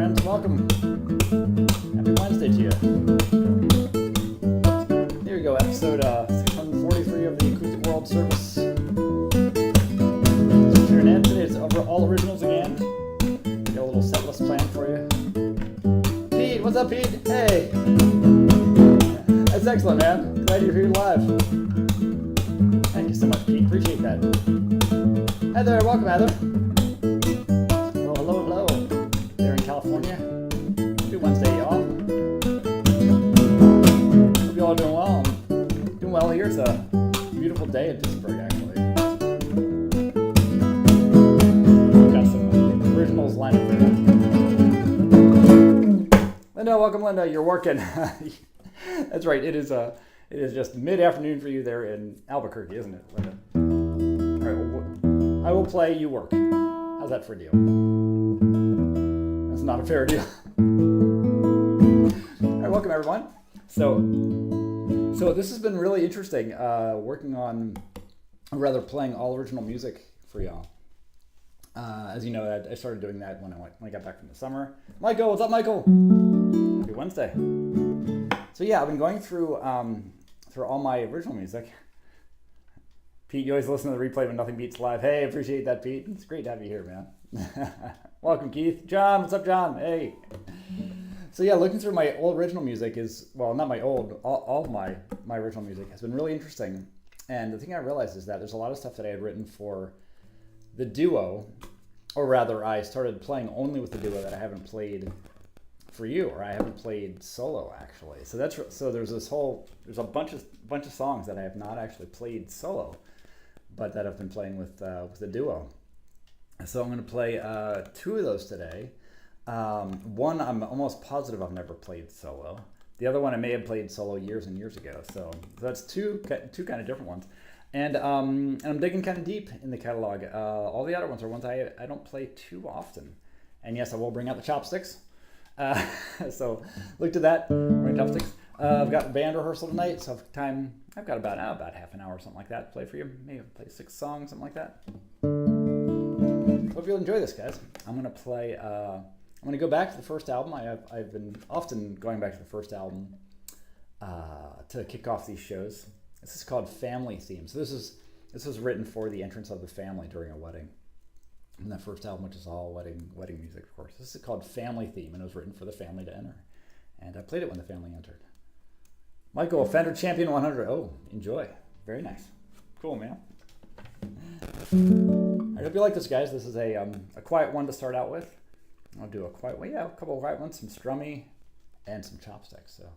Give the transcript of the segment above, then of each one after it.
friends. Welcome. Happy Wednesday to you. Here we go, episode 643 of the Acoustic World Service. So tuning in today. It's over all originals again. Got a little set list planned for you. Pete, what's up, Pete? Hey. That's excellent, man. Glad you're here live. Thank you so much, Pete. Appreciate that. Heather, welcome, Heather. Hello. There in California. Happy Wednesday, y'all. Hope you all doing well. Doing well here. It's a beautiful day in Pittsburgh, actually. Got some originals lined up for you. Linda, welcome, Linda. You're working. That's right. It is just mid-afternoon for you there in Albuquerque, isn't it, Linda? All right. Well, I will play. You work. How's that for a deal? That's not a fair deal. All right. Welcome, everyone. So this has been really interesting. Working on, or rather, playing all original music for y'all. As you know, I started doing that when I got back from the summer. Michael, what's up, Michael? Happy Wednesday. So yeah, I've been going through all my original music. Pete, you always listen to the replay when nothing beats live. Hey, appreciate that, Pete. It's great to have you here, man. Welcome, Keith. John, what's up, John? Hey. So yeah, looking through my old original music is, well, not my old, all of my original music has been really interesting. And the thing I realized is that there's a lot of stuff that I had written for the duo, or rather I started playing only with the duo that I haven't played for you, or I haven't played solo actually. So there's a bunch of songs that I have not actually played solo, but that I've been playing with the duo. So I'm going to play two of those today. One I'm almost positive I've never played solo. The other one I may have played solo years and years ago. So that's two kind of different ones. And I'm digging kind of deep in the catalog. All the other ones are ones I don't play too often. And yes, I will bring out the chopsticks. So look to that. Bring chopsticks. I've got band rehearsal tonight, so I've got about half an hour or something like that to play for you. Maybe play 6 songs, something like that. Hope you'll enjoy this, guys. I'm gonna play. I'm gonna go back to the first album. I've been often going back to the first album to kick off these shows. This is called Family Theme. So this was written for the entrance of the family during a wedding. And that first album, which is all wedding music, of course. This is called Family Theme, and it was written for the family to enter. And I played it when the family entered. Michael, Fender Champion 100. Oh, enjoy. Very nice. Cool, man. I hope you like this, guys. This is a quiet one to start out with. I'll do a couple of quiet ones, some strummy, and some chopsticks. So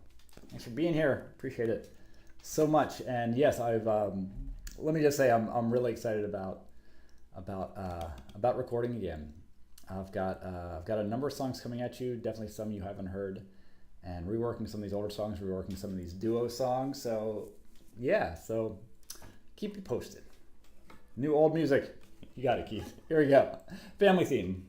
thanks for being here. Appreciate it so much. And yes, let me just say I'm really excited about recording again. I've got a number of songs coming at you, definitely some you haven't heard, and reworking some of these older songs, reworking some of these duo songs. So yeah, so keep you posted. New old music, you got it, Keith. Here we go. Family Theme.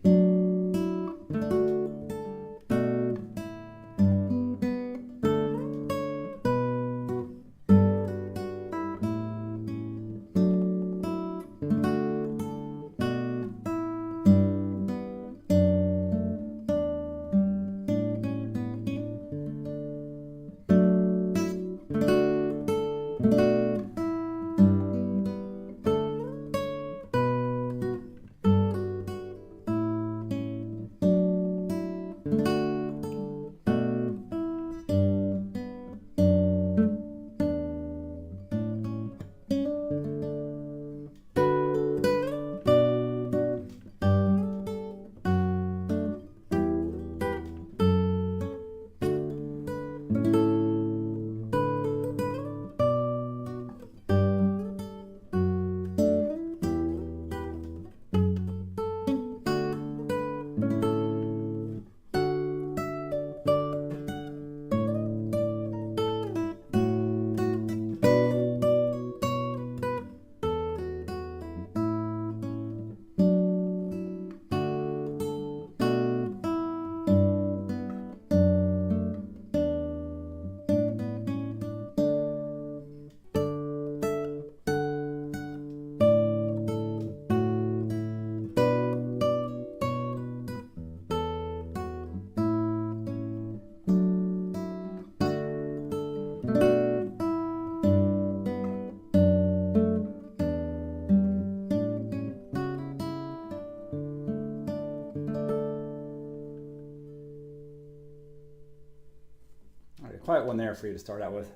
quiet one there for you to start out with.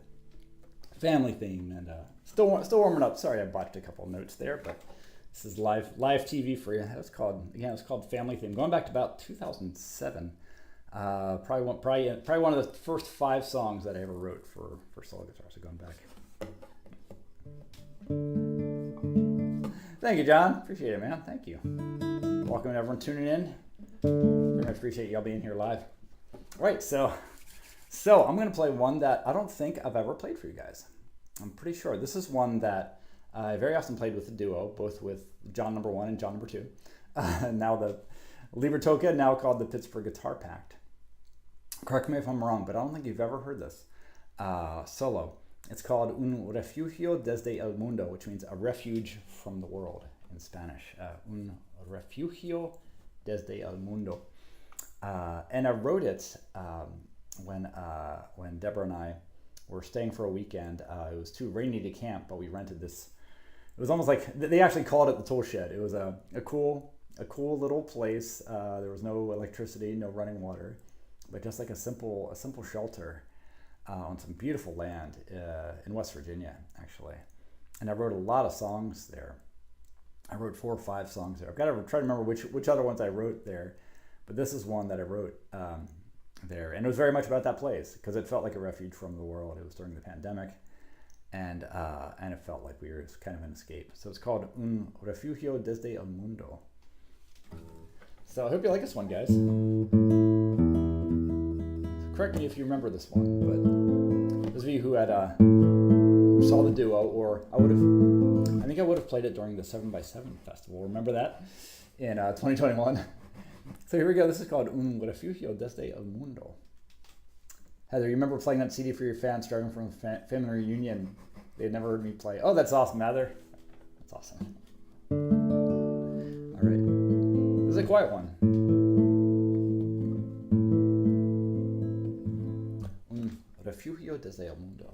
Family theme, and still warming up. Sorry, I botched a couple notes there, but this is live TV for you. It was called Family Theme, going back to about 2007. Probably one of the first 5 songs that I ever wrote for solo guitar. So going back. Thank you, John. Appreciate it, man. Thank you. Welcome to everyone tuning in. Very much appreciate y'all being here live. All right, so I'm going to play one that I don't think I've ever played for you guys. I'm pretty sure. This is one that I very often played with a duo, both with John number 1 and John number 2. Now the Libertoka, now called the Pittsburgh Guitar Pact. Correct me if I'm wrong, but I don't think you've ever heard this solo. It's called Un refugio desde el mundo, which means a refuge from the world in Spanish. Un refugio desde el mundo. And I wrote it when Deborah and I were staying for a weekend. It was too rainy to camp, but we rented this. It was almost like they actually called it the tool shed. It was a cool little place. There was no electricity, no running water, but just like a simple shelter on some beautiful land in West Virginia, actually. And I wrote a lot of songs there. I wrote 4 or 5 songs there. I've got to try to remember which other ones I wrote there, but this is one that I wrote there, and it was very much about that place because it felt like a refuge from the world. It was during the pandemic, and it felt like we were kind of an escape. So it's called Un refugio desde el mundo. So I hope you like this one, guys. Correct me if you remember this one, but those of you who had who saw the duo, or I think I would have played it during the 7x7 festival. Remember that in 2021. So here we go. This is called Un refugio desde el mundo. Heather, you remember playing that CD for your fans driving from a family reunion? They'd never heard me play. Oh, that's awesome, Heather. That's awesome. All right. This is a quiet one. Un refugio desde el mundo.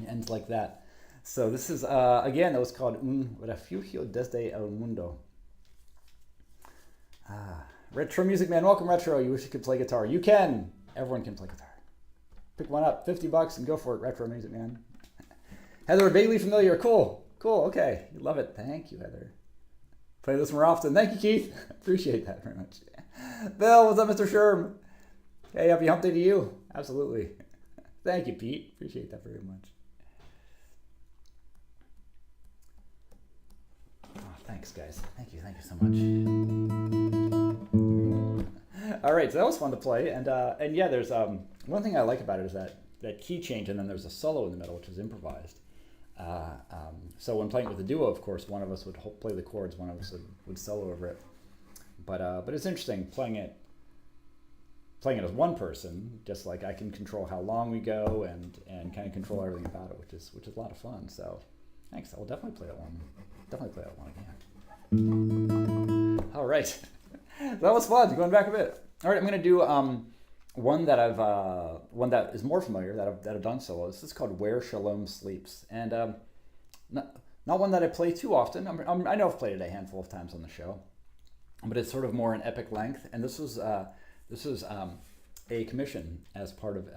It ends like that. So this is, again, that was called Un Refugio desde el Mundo. Retro Music Man, welcome Retro. You wish you could play guitar. You can. Everyone can play guitar. Pick one up, $50 and go for it, Retro Music Man. Heather, vaguely familiar. Cool. Okay. Love it. Thank you, Heather. Play this more often. Thank you, Keith. Appreciate that very much. Bill, what's up, Mr. Sherm? Hey, happy hump day to you. Absolutely. Thank you, Pete. Appreciate that very much. Oh, thanks, guys. Thank you so much. All right, so that was fun to play, and yeah, there's one thing I like about it is that key change, and then there's a solo in the middle, which is improvised. So when playing with the duo, of course, one of us would play the chords, one of us would solo over it. But it's interesting playing it as one person. Just like I can control how long we go and kind of control everything about it, which is a lot of fun. So thanks. I will definitely play that one. Definitely play that one again. All right, so that was fun. Going back a bit. All right, I'm going to do one that is more familiar that I've done solo. This is called Where Shalom Sleeps, and not one that I play too often. I know I've played it a handful of times on the show, but it's sort of more an epic length. And this was a commission as part of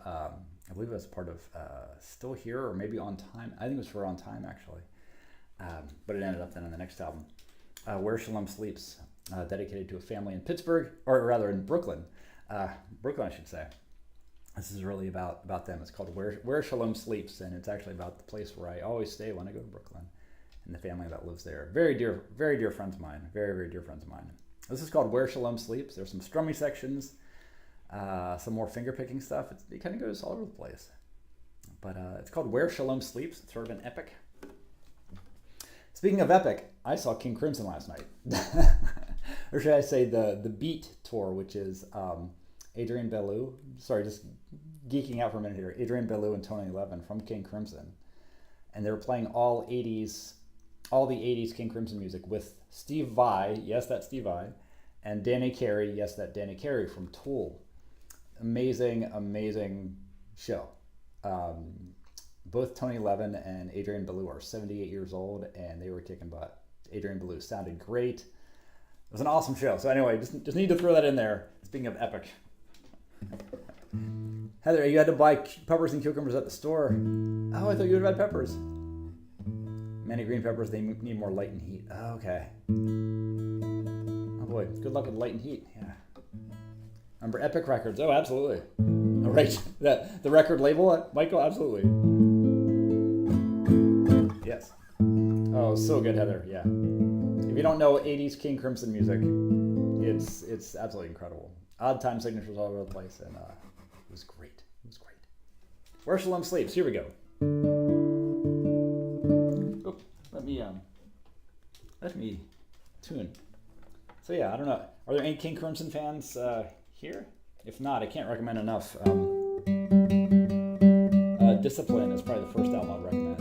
I believe as part of Still Here, or maybe On Time. I think it was for On Time actually, but it ended up then on the next album, Where Shalom Sleeps, dedicated to a family in Pittsburgh, or rather in Brooklyn. Brooklyn, I should say. This is really about them. It's called Where Shalom Sleeps, and it's actually about the place where I always stay when I go to Brooklyn, and the family that lives there. Very dear friends of mine. Very dear friends of mine. This is called Where Shalom Sleeps. There's some strummy sections, some more finger picking stuff. It kind of goes all over the place. But it's called Where Shalom Sleeps. It's sort of an epic. Speaking of epic, I saw King Crimson last night. Or should I say the Beat Tour, which is Adrian Belew. Sorry, just geeking out for a minute here. Adrian Belew and Tony Levin from King Crimson. And they were playing all the 80s King Crimson music with Steve Vai, yes, that's Steve Vai, and Danny Carey, yes, that Danny Carey from Tool. Amazing show. Both Tony Levin and Adrian Belew are 78 years old, and they were kicking butt. Adrian Belew sounded great. It was an awesome show. So anyway, just need to throw that in there. Speaking of epic. Heather, you had to buy peppers and cucumbers at the store. Oh, I thought you would have had peppers. Many green peppers, they need more light and heat. Oh, okay. Oh boy, good luck with light and heat. Yeah. Remember Epic Records? Oh, absolutely. All right, the record label, Michael, absolutely. Yes. Oh, so good, Heather. Yeah. If you don't know 80s King Crimson music, it's absolutely incredible. Odd time signatures all over the place, and it was great. Where Shalom Sleeps. Here we go. Oh, let me tune. So yeah, I don't know. Are there any King Crimson fans here? If not, I can't recommend enough. Discipline is probably the first album I'd recommend.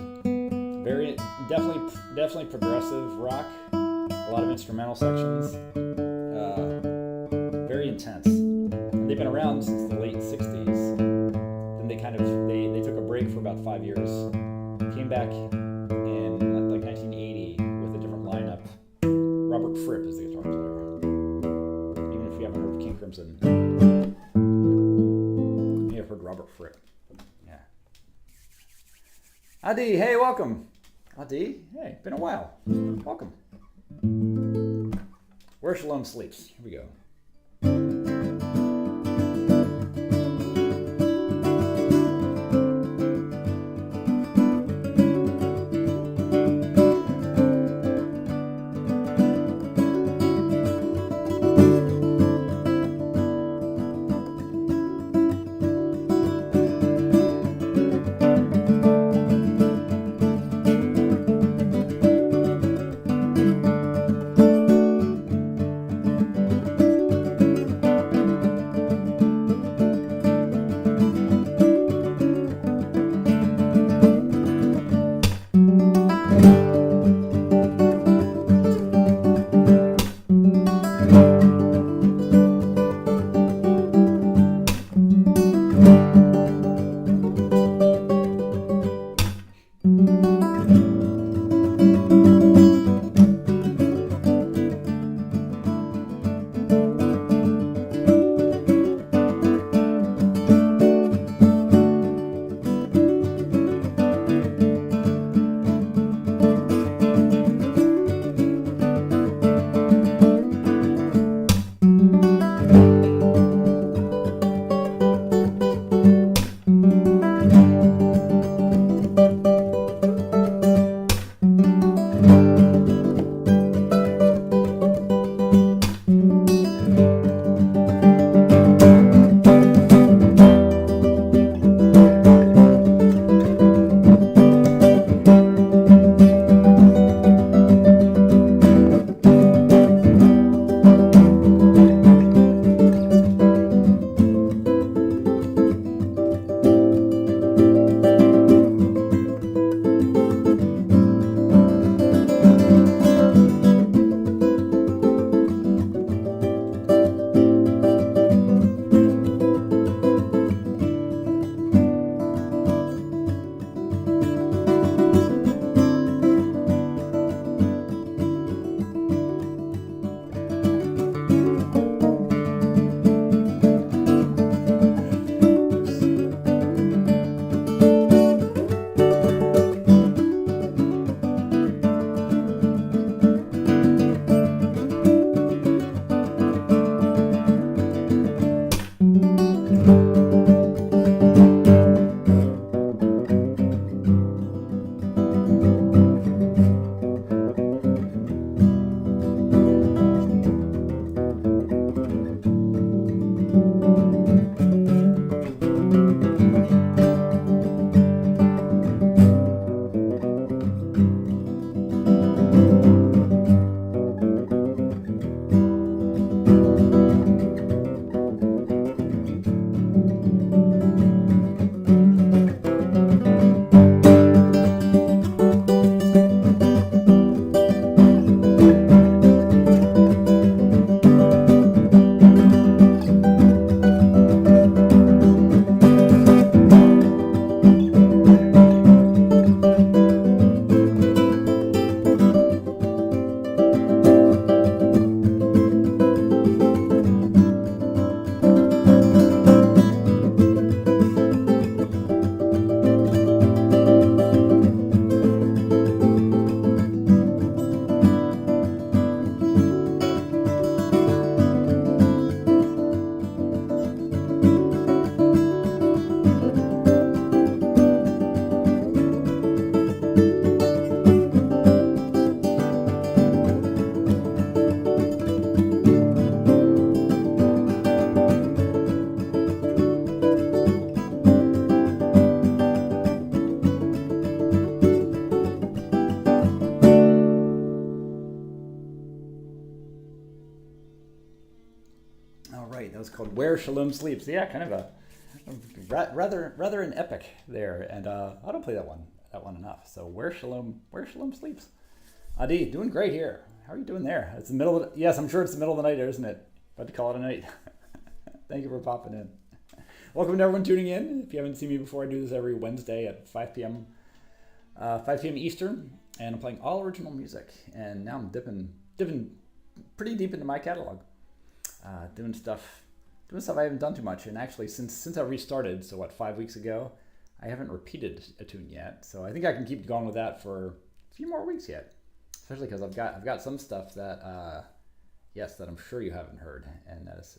Definitely progressive rock. A lot of instrumental sections. Very intense. And they've been around since the late 60s. Then they took a break for about 5 years. Came back in like 1980 with a different lineup. Robert Fripp is the guitar player. Even if you haven't heard of King Crimson, you have heard Robert Fripp. Yeah. Adi, hey, welcome. Adi, hey, been a while. Welcome. Where Shalom Sleeps. Here we go. That was called Where Shalom Sleeps. Yeah, kind of a rather an epic there, and I don't play that one enough. So Where Shalom Sleeps. Adi, doing great here. How are you doing there? It's the middle of yes, I'm sure it's the middle of the night, isn't it? About to call it a night. Thank you for popping in. Welcome to everyone tuning in. If you haven't seen me before, I do this every Wednesday at 5 p.m. 5 p.m. Eastern, and I'm playing all original music. And now I'm dipping pretty deep into my catalog, doing stuff I haven't done too much. And actually, since I restarted, so 5 weeks ago, I haven't repeated a tune yet. So I think I can keep going with that for a few more weeks yet. Especially because I've got some stuff that that I'm sure you haven't heard, and that is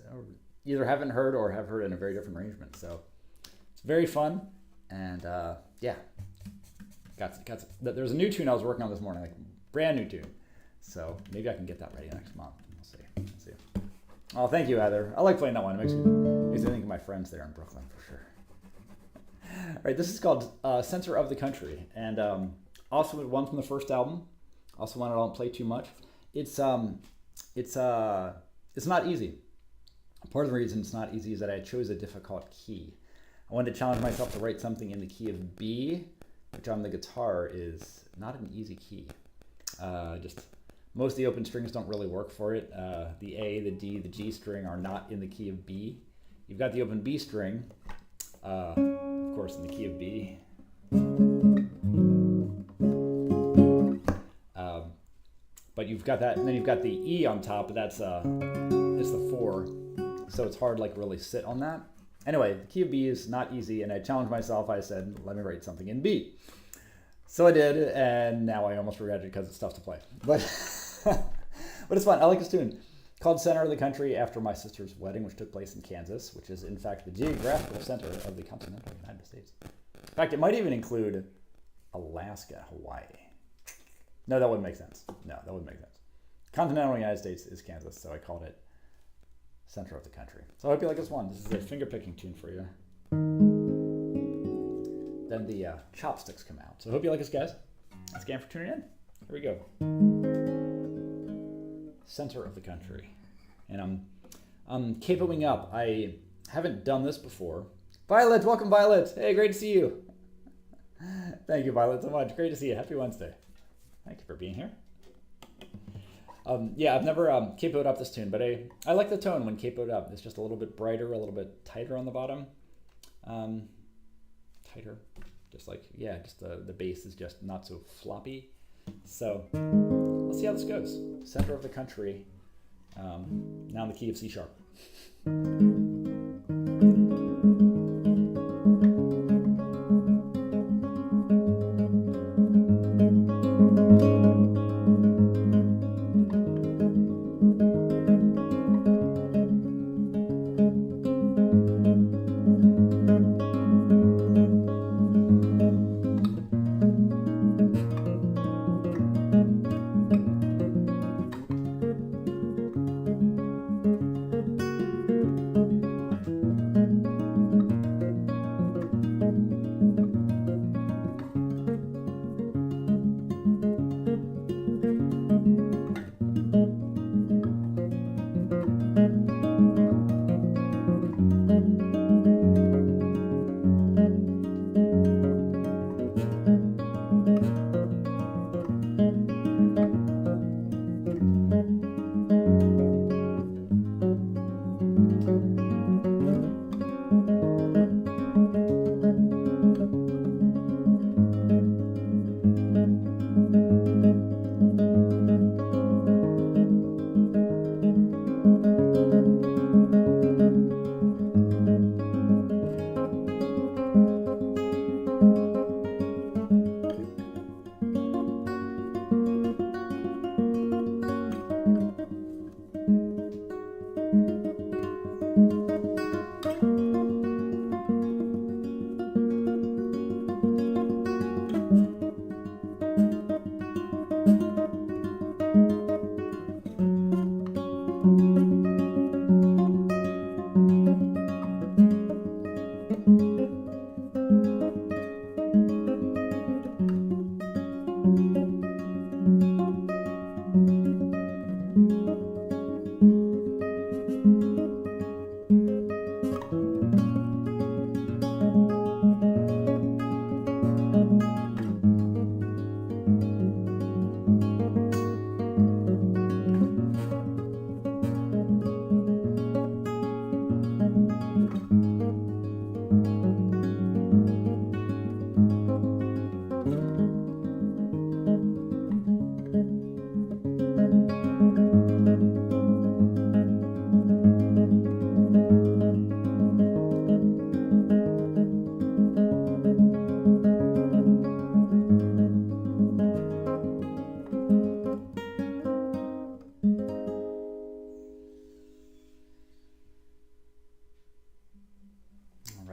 either haven't heard or have heard in a very different arrangement. So it's very fun, and there's a new tune I was working on this morning, like brand new tune. So maybe I can get that ready next month. We'll see. Oh, thank you, Heather. I like playing that one. It makes me think of my friends there in Brooklyn for sure. All right, this is called Center of the Country, and also one from the first album. Also one I don't play too much. It's not easy. Part of the reason it's not easy is that I chose a difficult key. I wanted to challenge myself to write something in the key of B, which on the guitar is not an easy key. Just most of the open strings don't really work for it. The A, the D, the G string are not in the key of B. You've got the open B string, of course, in the key of B. But you've got that, and then you've got the E on top, but that's it's the 4, so it's hard like really sit on that. Anyway, the key of B is not easy, and I challenged myself. I said, let me write something in B. So I did, and now I almost regret it because it's tough to play. But but it's fun. I like this tune called Center of the Country after my sister's wedding, which took place in Kansas, which is in fact the geographical center of the continental United States. In fact, it might even include Alaska, Hawaii. No, that wouldn't make sense. Continental United States is Kansas, so I called it Center of the Country. So I hope you like this one. This is a finger-picking tune for you. Then the chopsticks come out. So I hope you like this, guys. Thanks again for tuning in. Here we go. Center of the Country. And I'm capoing up. I haven't done this before. Violet, welcome, Violet. Hey, great to see you. Thank you, Violet, so much. Great to see you. Happy Wednesday. Thank you for being here. I've never capoed up this tune, but I like the tone when capoed up. It's just a little bit brighter, a little bit tighter on the bottom. Tighter, just the bass is just not so floppy. So let's see how this goes. Center of the Country, now in the key of C sharp.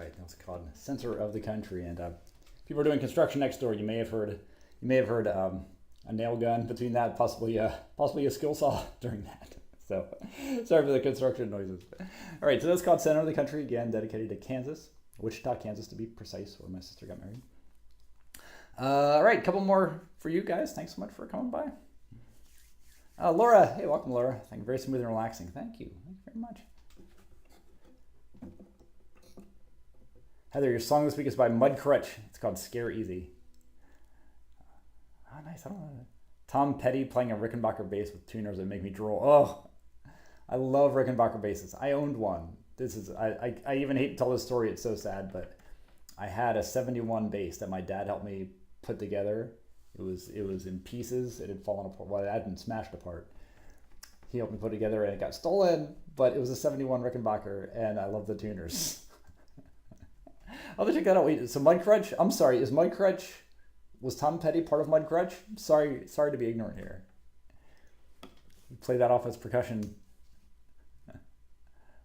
right. That was called Center of the Country. And people are doing construction next door. You may have heard a nail gun between that, possibly a skill saw during that. So sorry for the construction noises. All right, so that's called Center of the Country, again, dedicated to Kansas, Wichita, Kansas to be precise, where my sister got married. All right, a couple more for you guys. Thanks so much for coming by. Laura, hey, welcome, Laura. Thank you. Very smooth and relaxing. Thank you very much. Heather, your song this week is by Mudcrutch. It's called Scare Easy. Oh, nice. I don't know. Tom Petty playing a Rickenbacker bass with tuners that make me drool. Oh, I love Rickenbacker basses. I owned one. I even hate to tell this story. It's so sad, but I had a 71 bass that my dad helped me put together. It was in pieces. It had fallen apart. Well, it had been smashed apart. He helped me put it together, and it got stolen. But it was a 71 Rickenbacker, and I love the tuners. I'll have to check that out. Wait, so Mudcrutch? I'm sorry. Was Tom Petty part of Mudcrutch? Sorry to be ignorant here. You play that off as percussion.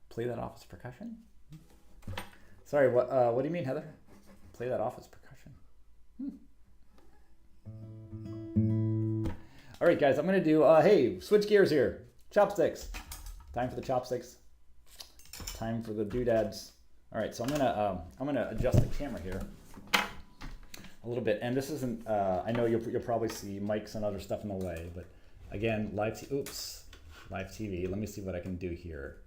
Play that off as percussion? Sorry, what do you mean, Heather? Play that off as percussion. All right, guys, I'm going to do, hey, switch gears here. Chopsticks. Time for the chopsticks. Time for the doodads. All right, so I'm gonna adjust the camera here a little bit, and this isn't. I know you'll probably see mics and other stuff in the way, but again, live TV. Let me see what I can do here,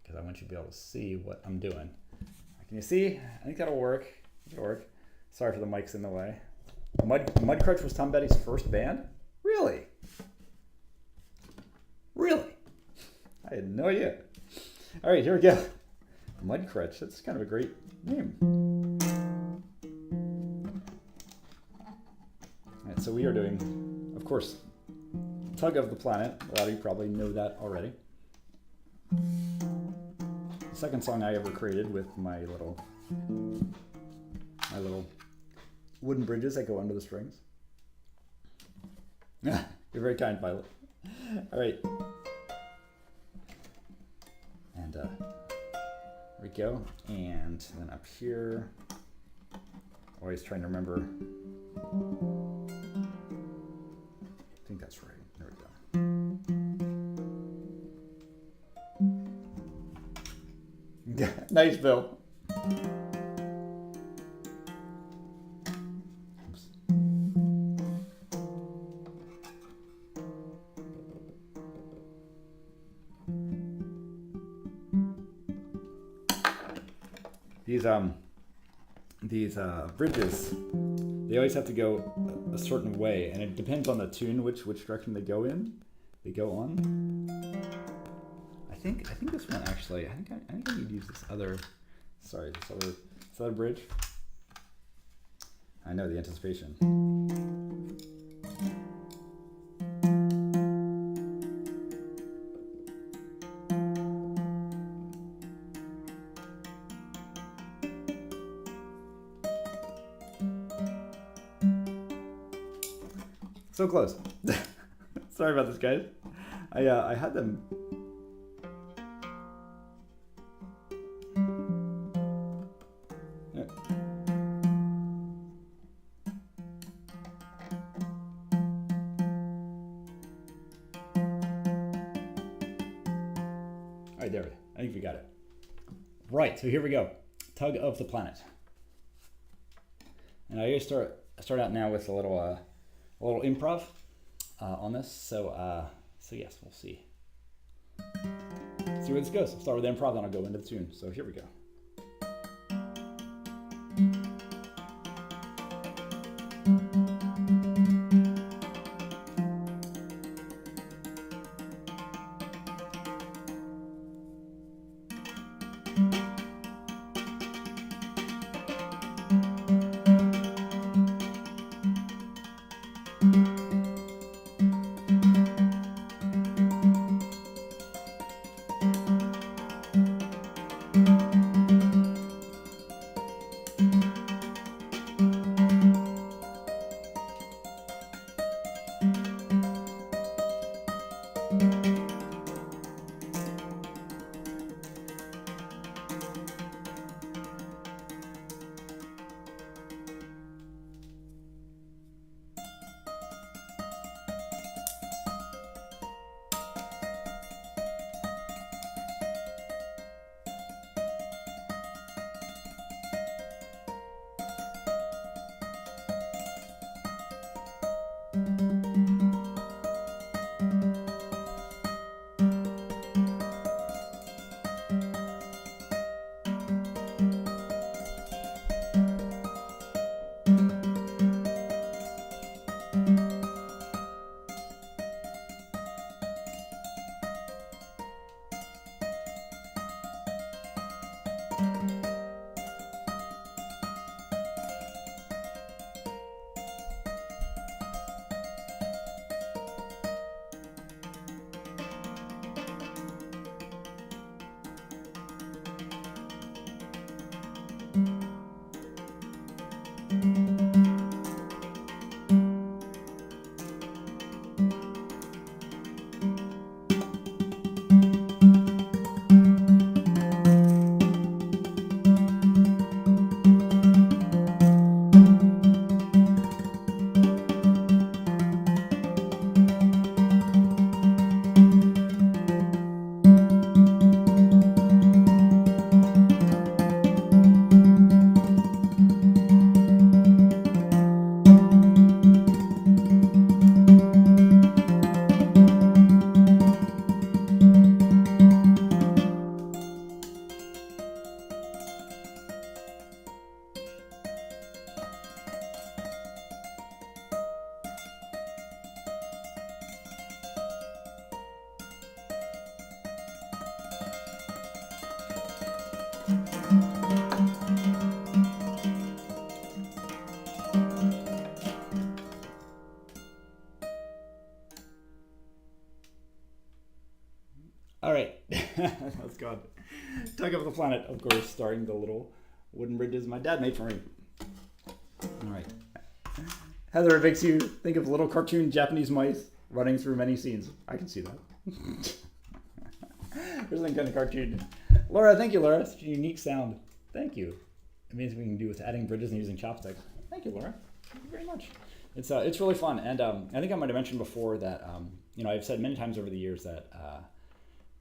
because I want you to be able to see what I'm doing. Can you see? I think that'll work. It'll work. Sorry for the mics in the way. Mudcrutch was Tom Petty's first band? Really? I had no idea. All right, here we go. Mudcrutch, that's kind of a great name. All right, so we are doing, of course, Tug of the Planet. A lot of you probably know that already. The second song I ever created with my little wooden bridges that go under the strings. You're very kind, Violet. All right. And there we go. And then up here, always trying to remember. I think that's right. There we go. Nice, Bill. These bridges, they always have to go a certain way, and it depends on the tune which direction they go in. They go on. I think this one actually. I think I need to use this other. Sorry, this other bridge. I know the anticipation. So close. Sorry about this, guys. I had them. Yeah. All right, there. I think we got it. Right. So here we go. Tug of the Planet. And I always start out now with a little improv on this, so yes, we'll see where this goes. I'll start with the improv, then I'll go into the tune. So here we go. God. Tug of the Planet, of course, starring the little wooden bridges my dad made for me. All right. Heather, it makes you think of little cartoon Japanese mice running through many scenes. I can see that. There's some kind of cartoon. Laura, thank you, Laura. It's a unique sound. Thank you. It means we can do with adding bridges and using chopsticks. Thank you, Laura. Thank you very much. It's really fun, and I think I might have mentioned before that I've said many times over the years that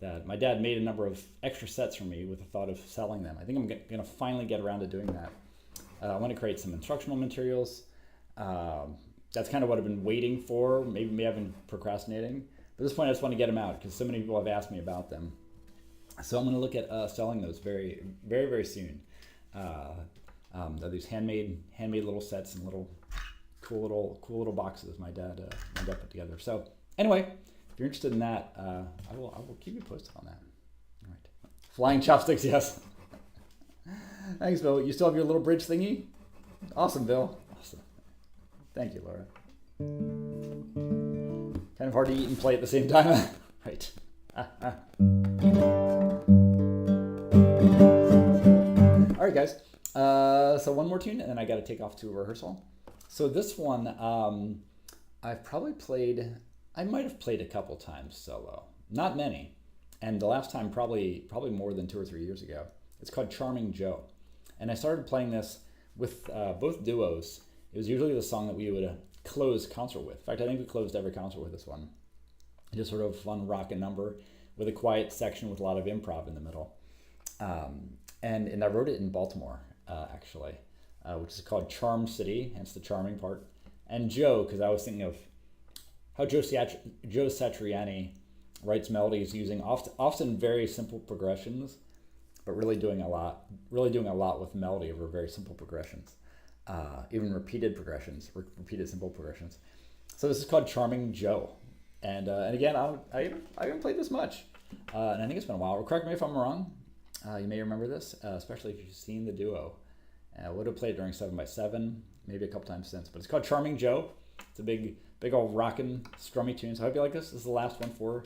that my dad made a number of extra sets for me with the thought of selling them. I think I'm going to finally get around to doing that. I want to create some instructional materials. That's kind of what I've been waiting for. Maybe I've been procrastinating. But at this point, I just want to get them out because so many people have asked me about them. So I'm going to look at selling those very, very, very soon. They're these handmade little sets and cool little boxes my dad put together. So anyway, if you're interested in that, I will keep you posted on that. All right. Flying chopsticks, yes. Thanks, Bill. You still have your little bridge thingy? Awesome, Bill. Awesome. Thank you, Laura. Kind of hard to eat and play at the same time. Right. All right, guys. So one more tune, and then I got to take off to rehearsal. So this one, I might have played a couple times solo. Not many. And the last time probably more than 2 or 3 years ago. It's called Charming Joe. And I started playing this with both duos. It was usually the song that we would close concert with. In fact, I think we closed every concert with this one. Just sort of a fun rockin' number with a quiet section with a lot of improv in the middle. And I wrote it in Baltimore, actually, which is called Charm City, hence the charming part. And Joe, because I was thinking of how Joe Satriani writes melodies using often very simple progressions, but really doing a lot with melody over very simple progressions, even repeated progressions, repeated simple progressions. So this is called Charming Joe, and again, I haven't played this much, and I think it's been a while. Correct me if I'm wrong. You may remember this, especially if you've seen the duo. I would have played it during 7x7, maybe a couple times since, but it's called Charming Joe. It's a big old rockin' strummy tune. So I hope you like this. This is the last one for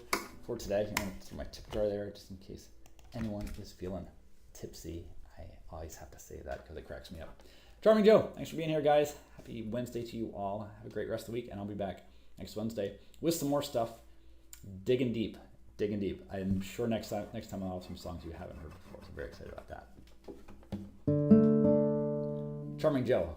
today. I'm gonna throw my tip jar there just in case anyone is feeling tipsy. I always have to say that because it cracks me up. Charming Joe, thanks for being here, guys. Happy Wednesday to you all. Have a great rest of the week, and I'll be back next Wednesday with some more stuff. Digging deep. I'm sure next time I'll have some songs you haven't heard before, so I'm very excited about that. Charming Joe.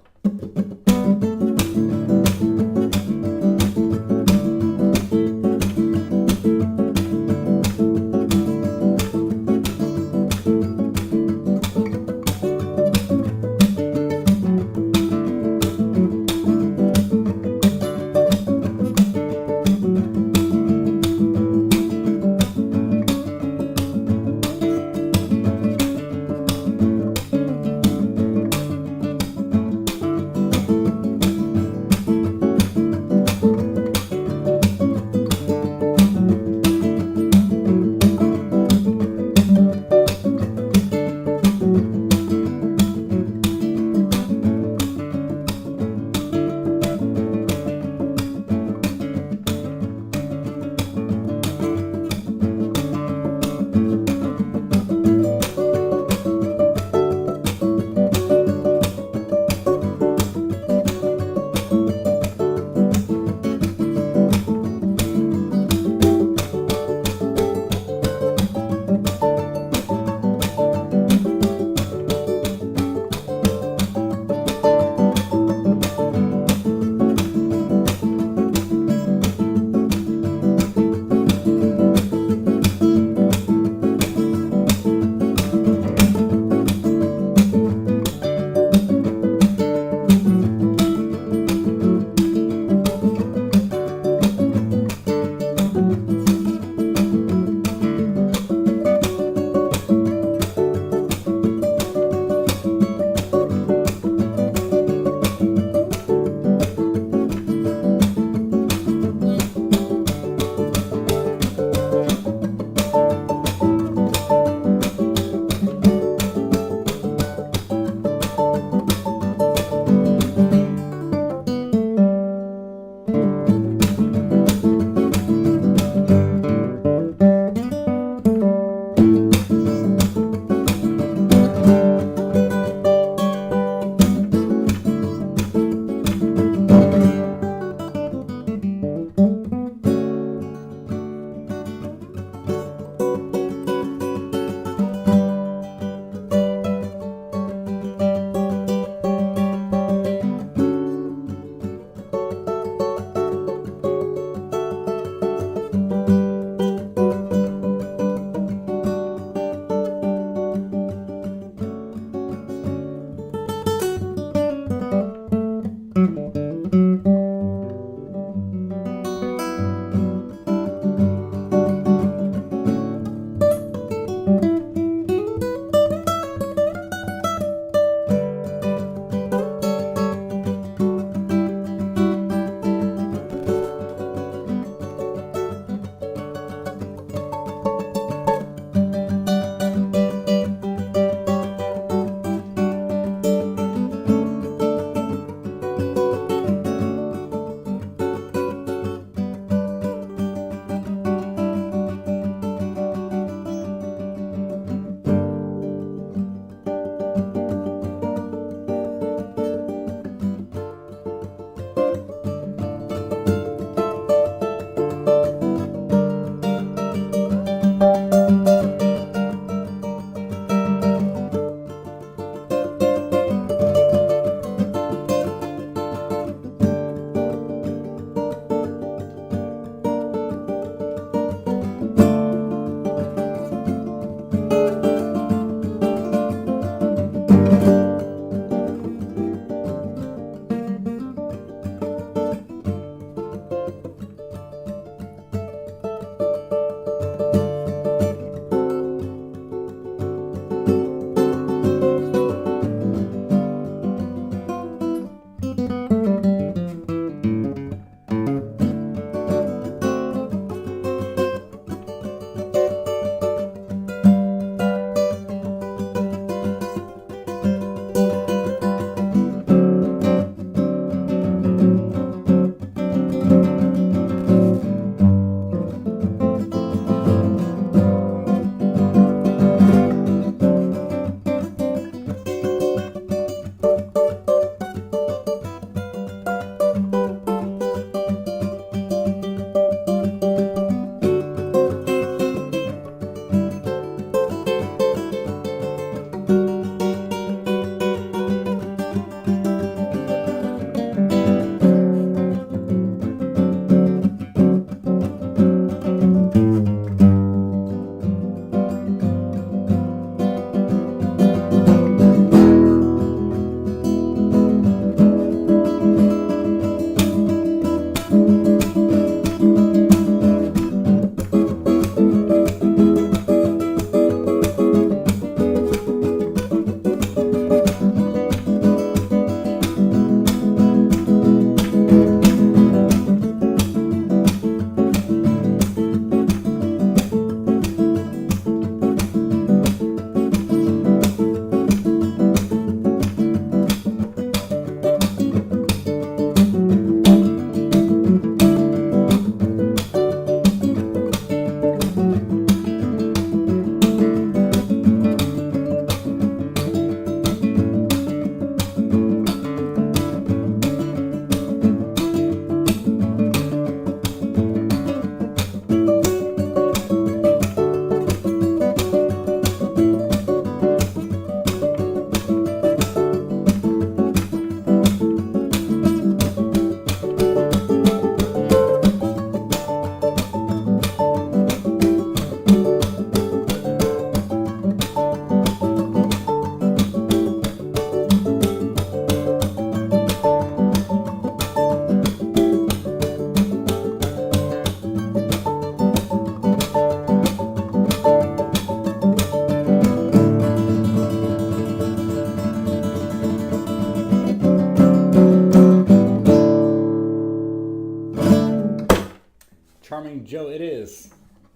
morning, Joe. It is.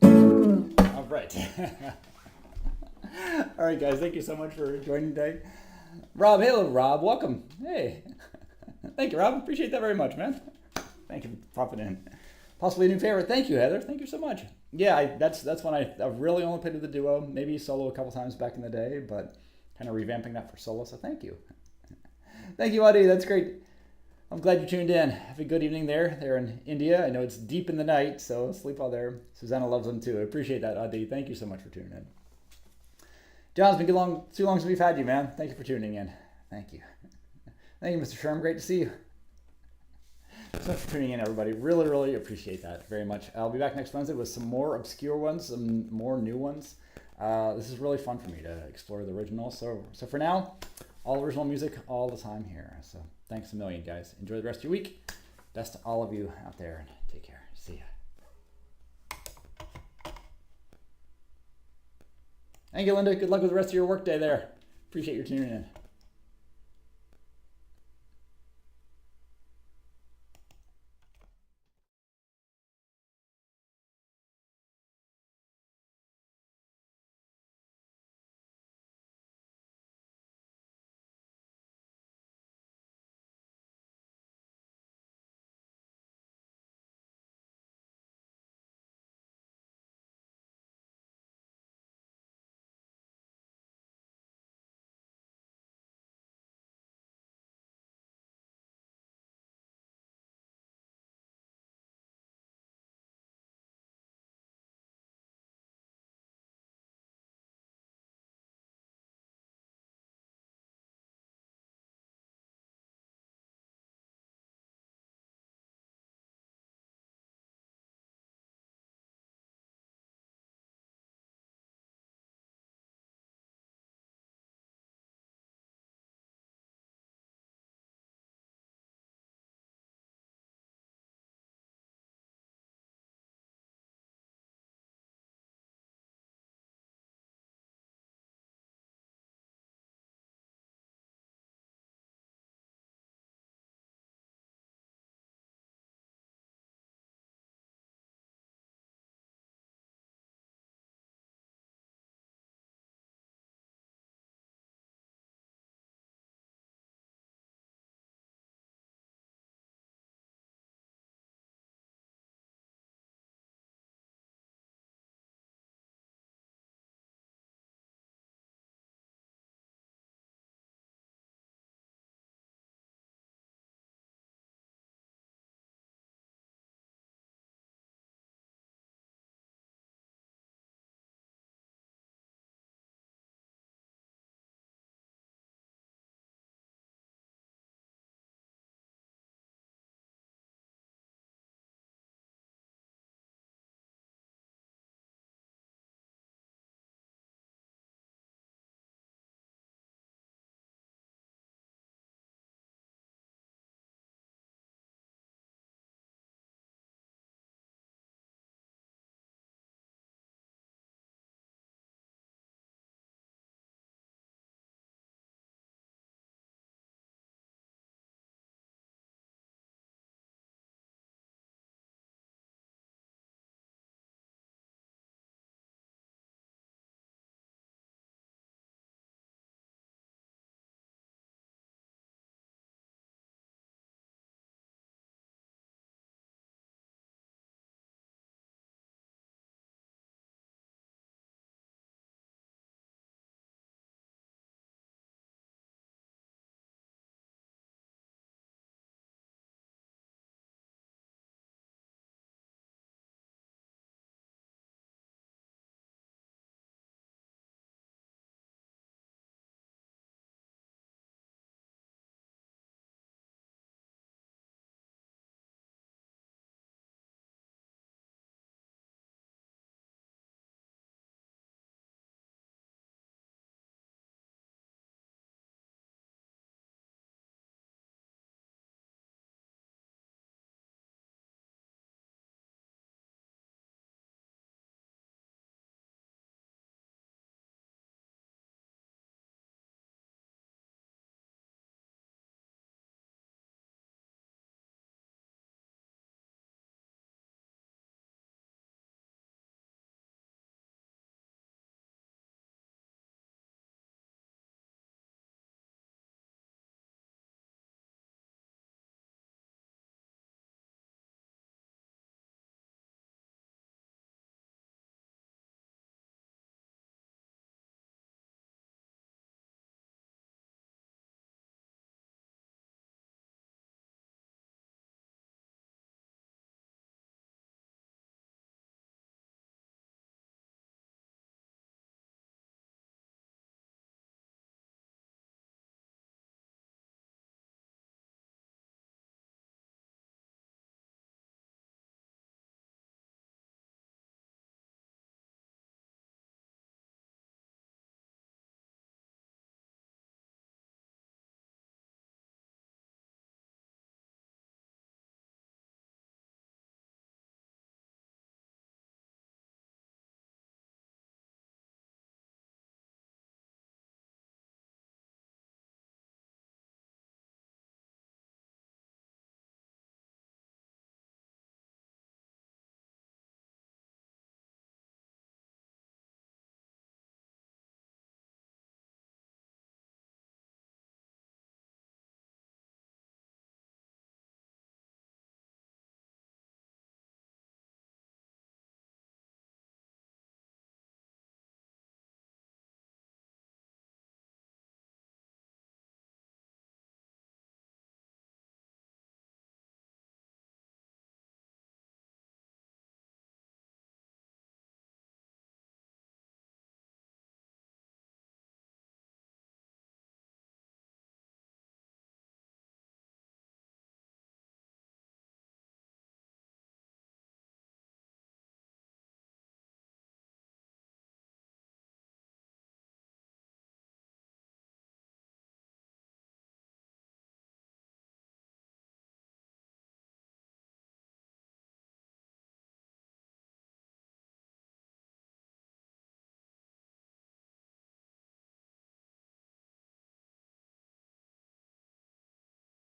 All right. All right, guys. Thank you so much for joining today. Rob, hello, Rob. Welcome. Hey. Thank you, Rob. Appreciate that very much, man. Thank you for popping in. Possibly a new favorite. Thank you, Heather. Thank you so much. Yeah, that's when I've really only played with the duo, maybe solo a couple times back in the day, but kind of revamping that for solo. So thank you. Thank you, Adi. That's great. I'm glad you tuned in. Have a good evening there in India. I know it's deep in the night, so sleep well there. Susanna loves them too. I appreciate that, Adi. Thank you so much for tuning in. John, it's been too long since we've had you, man. Thank you for tuning in. Thank you. Thank you, Mr. Sherm. Great to see you. So much for tuning in, everybody. Really, really appreciate that very much. I'll be back next Wednesday with some more obscure ones, some more new ones. This is really fun for me to explore the original. So for now, all original music all the time here. So thanks a million, guys. Enjoy the rest of your week. Best to all of you out there. Take care. See ya. Thank you, Linda. Good luck with the rest of your workday there. Appreciate your tuning in.